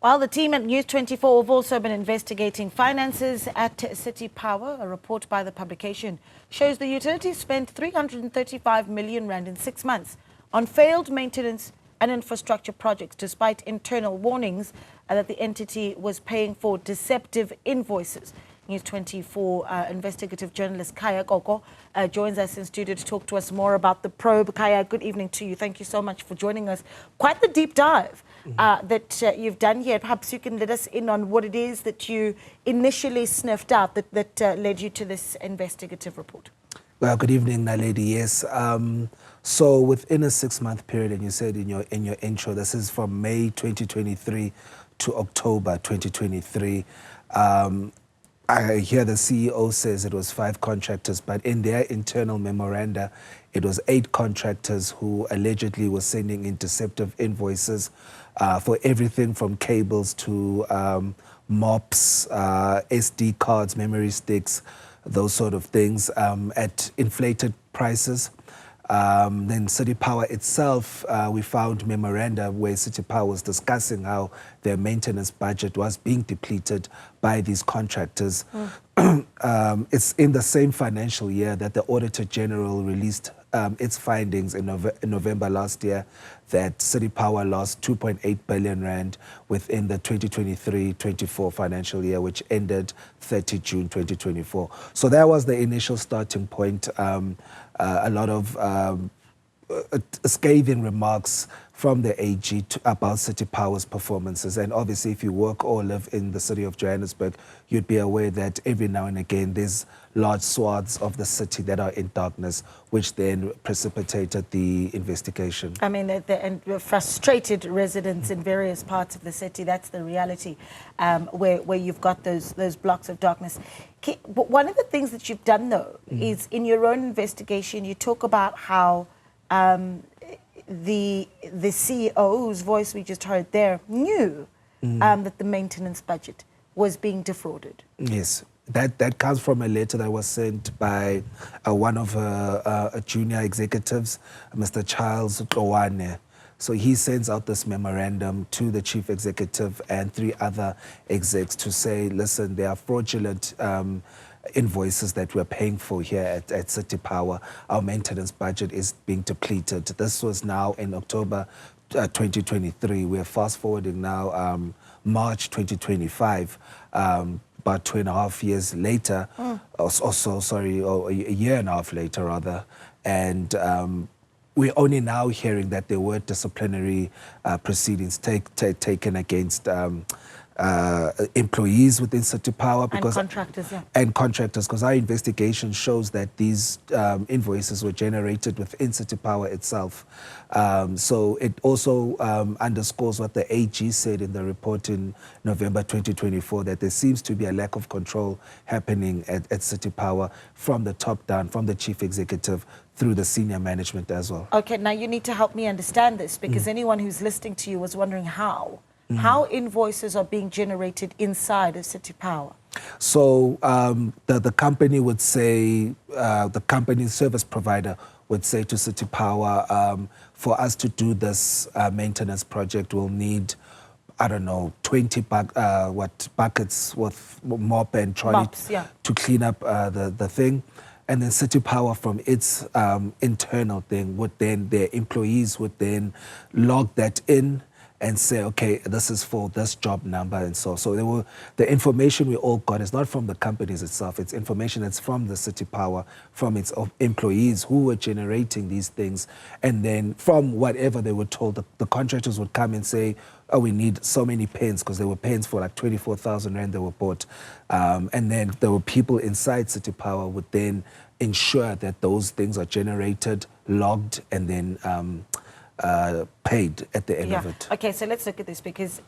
While the team at News 24 have also been investigating finances at City Power, a report by the publication shows the utility spent 335 million rand in 6 months on failed maintenance and infrastructure projects, despite internal warnings that the entity was paying for deceptive invoices. News 24 investigative journalist Khaya Koko joins us in studio to talk to us more about the probe. Khaya, good evening to you. Thank you so much for joining us. Quite the deep dive that you've done here. Perhaps you can let us in on what it is that you initially sniffed out that led you to this investigative report. Well, good evening, Naledi. Yes. So within a 6-month period, and you said in your intro, this is from May 2023 to October 2023. I hear the CEO says it was 5 contractors, but in their internal memoranda, it was 8 contractors who allegedly were sending in deceptive invoices for everything from cables to mops, SD cards, memory sticks, those sort of things at inflated prices. Then City Power itself, we found memoranda where City Power was discussing how their maintenance budget was being depleted by these contractors. It's in the same financial year that the Auditor General released its findings in November last year that City Power lost 2.8 billion rand within the 2023-24 financial year, which ended 30 June 2024. So that was the initial starting point. A lot of scathing remarks from the AG about City Power's performances. And obviously, if you work or live in the city of Johannesburg, you'd be aware that every now and again, there's large swaths of the city that are in darkness, which then precipitated the investigation. I mean, and frustrated residents in various parts of the city, that's the reality, where you've got those blocks of darkness. But one of the things that you've done, though, is in your own investigation, you talk about how the CEO, whose voice we just heard there, knew that the maintenance budget was being defrauded. Yes, that comes from a letter that was sent by one of her junior executives, Mr. Charles Kowane. So he sends out this memorandum to the chief executive and 3 other execs to say, listen, there are fraudulent invoices that we're paying for here at City Power. Our maintenance budget is being depleted. This was now in October 2023. We're fast forwarding now March 2025, about 2.5 years later, or a year and a half later rather, and we're only now hearing that there were disciplinary proceedings taken against employees within City Power, because and contractors, yeah. And contractors, because our investigation shows that these invoices were generated within City Power itself. So it also underscores what the AG said in the report in November 2024, that there seems to be a lack of control happening at City Power from the top down, from the chief executive through the senior management as well. Okay, now you need to help me understand this, because anyone who's listening to you was wondering how invoices are being generated inside of City Power. So the company would say, the company's service provider would say to City Power, for us to do this maintenance project, we'll need, I don't know, 20 buckets with mop and trolley to clean up the thing. And then City Power, from its internal thing, would then, their employees would then log that in and say, okay, this is for this job number and so. So the information we all got is not from the companies itself. It's information that's from the City Power, from its employees who were generating these things. And then from whatever they were told, the contractors would come and say, oh, we need so many pens, because there were pens for like 24,000 rand they were bought. And then there were people inside City Power would then ensure that those things are generated, logged, and then paid at the end of it. Okay, so let's look at this, because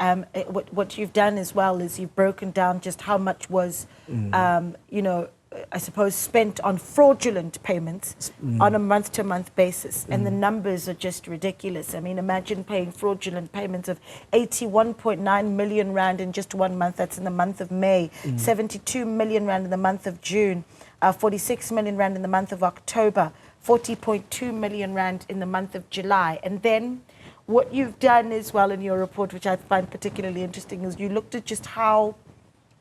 what you've done as well is you've broken down just how much was, you know, I suppose, spent on fraudulent payments on a month-to-month basis. And the numbers are just ridiculous. I mean, imagine paying fraudulent payments of 81.9 million rand in just 1 month. That's in the month of May. 72 million rand in the month of June. 46 million rand in the month of October. 40.2 million rand in the month of July. And then what you've done as well in your report, which I find particularly interesting, is you looked at just how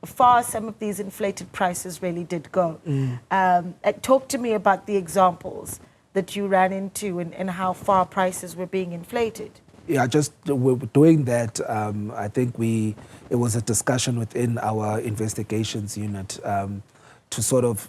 far some of these inflated prices really did go. Talk to me about the examples that you ran into and how far prices were being inflated. Yeah, just we're doing that. I think it was a discussion within our investigations unit to sort of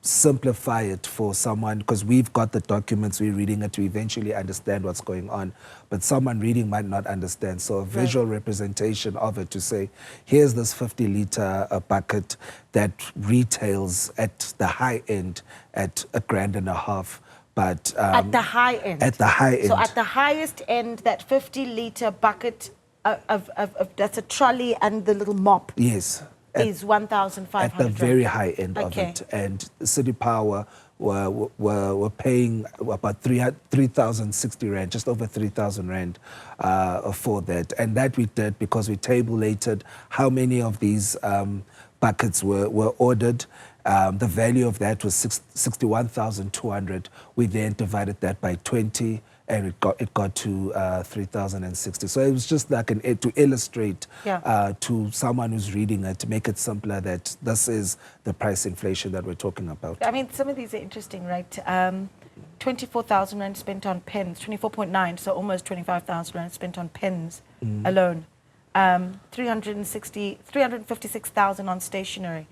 simplify it for someone, because we've got the documents, we're reading it to eventually understand what's going on, but someone reading might not understand. So a visual representation of it to say, here's this 50-litre bucket that retails at the high end at $1,500. But at the high end. At the high end. So at the highest end, that 50-litre bucket of that's a trolley and the little mop. Yes. Is 1,500. At the very high end of it, and City Power were paying about 3,060 rand, just over 3,000 rand for that, and that we did because we tabulated how many of these buckets were ordered. The value of that was 61,200. We then divided that by 20, and it got to 3,060. So it was just like to illustrate to someone who's reading it, to make it simpler, that this is the price inflation that we're talking about. I mean, some of these are interesting, right? 24,000 rand spent on pens, 24.9, so almost 25,000 rand spent on pens alone. 356,000 on stationery.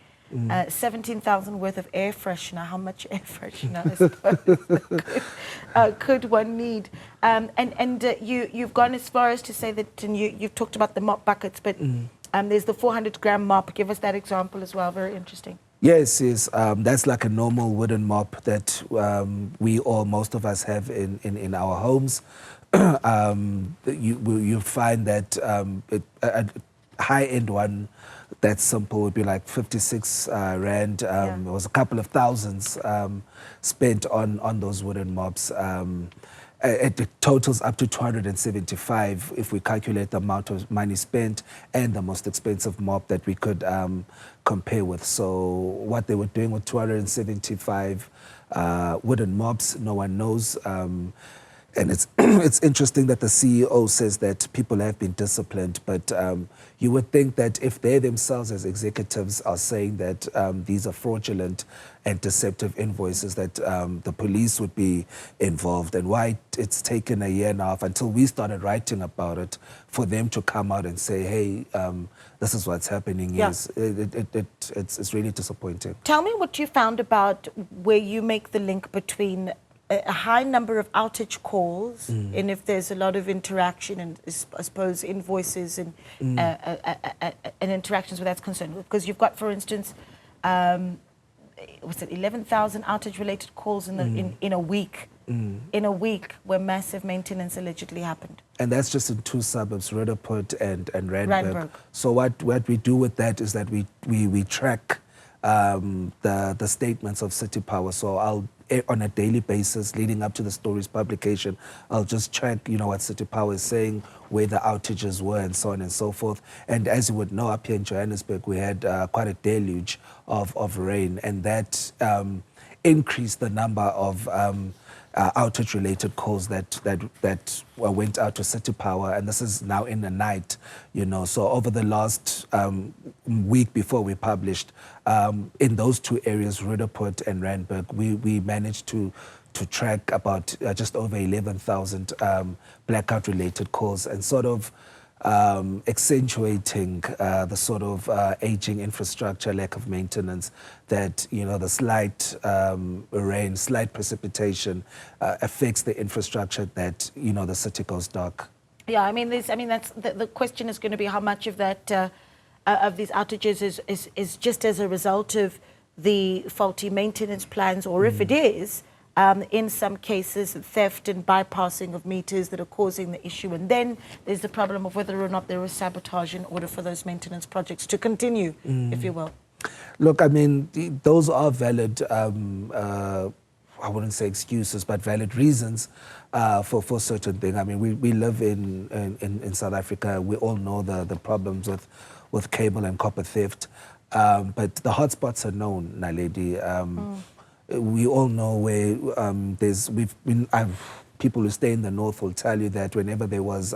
17,000 worth of air freshener. How much air freshener I suppose could one need? You've gone as far as to say that, and you've talked about the mop buckets, but there's the 400-gram mop. Give us that example as well. Very interesting. Yes, that's like a normal wooden mop that most of us have in our homes. You find that a high-end one that's simple would be like 56 rand. It was a couple of thousands spent on those wooden mops. It totals up to 275 if we calculate the amount of money spent and the most expensive mop that we could compare with. So what they were doing with 275 wooden mops, no one knows. And it's interesting that the CEO says that people have been disciplined, but you would think that if they themselves as executives are saying that these are fraudulent and deceptive invoices, that the police would be involved. And why it's taken a year and a half until we started writing about it for them to come out and say, hey, this is what's happening. Yes, it's really disappointing. Tell me what you found about where you make the link between a high number of outage calls, and if there's a lot of interaction and I suppose invoices and interactions where that's concerned. Because you've got, for instance, what's it, 11,000 outage-related calls in a week. In a week where massive maintenance allegedly happened. And that's just in two suburbs, Rudderport and Randburg. So what we do with that is that we track the statements of City Power. So I'll, on a daily basis leading up to the story's publication, I'll just check, what City Power is saying, where the outages were, and so on and so forth. And as you would know, up here in Johannesburg, we had quite a deluge of rain, and that increased the number of outage-related calls that went out to City Power, and this is now in the night, So over the last week before we published, in those two areas, Rudderport and Randburg, we managed to track about just over 11,000 blackout-related calls, and sort of accentuating the sort of aging infrastructure, lack of maintenance, that the slight rain, slight precipitation affects the infrastructure, that the city goes dark. Yeah, I mean, that's the question is going to be how much of that of these outages is just as a result of the faulty maintenance plans, or if it is, in some cases, theft and bypassing of meters that are causing the issue. And then there's the problem of whether or not there was sabotage in order for those maintenance projects to continue, if you will. Look, I mean, those are valid, I wouldn't say excuses, but valid reasons for certain things. I mean, we live in South Africa. We all know the problems with cable and copper theft. But the hotspots are known, Naledi. We all know where people who stay in the north will tell you that whenever there was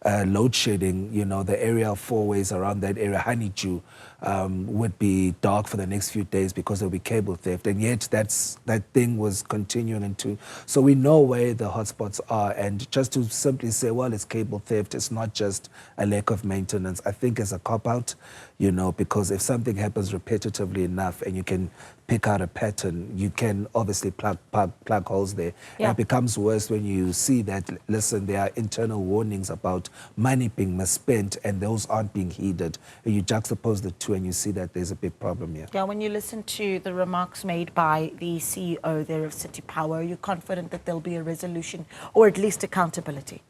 load shedding, you know, the area of Fourways around that area, Honeydew, would be dark for the next few days because there'll be cable theft. And yet that thing was continuing into, so we know where the hotspots are. And just to simply say, well, it's cable theft, it's not just a lack of maintenance, I think is a cop-out, you know, because if something happens repetitively enough and you can pick out a pattern, you can obviously plug holes there. Yeah. And it becomes worse when you see that, listen, there are internal warnings about money being misspent and those aren't being heeded. And you juxtapose the two and you see that there's a big problem here. Yeah, when you listen to the remarks made by the CEO there of City Power, are you confident that there'll be a resolution or at least accountability?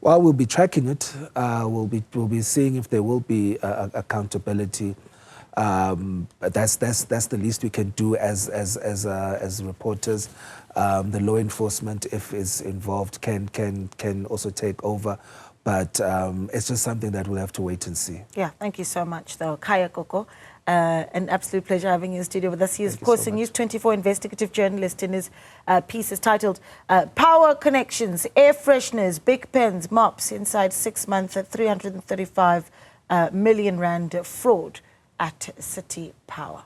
Well, we'll be tracking it. We'll be seeing if there will be accountability. That's the least we can do as reporters. The law enforcement, if is involved, can also take over. But it's just something that we'll have to wait and see. Yeah, thank you so much, though. Khaya Koko, an absolute pleasure having you in studio with us. He is, of course, a News 24 investigative journalist. In his piece is titled Power Connections, Air Fresheners, Big Pens, Mops inside 6 months at 335 million rand fraud at City Power.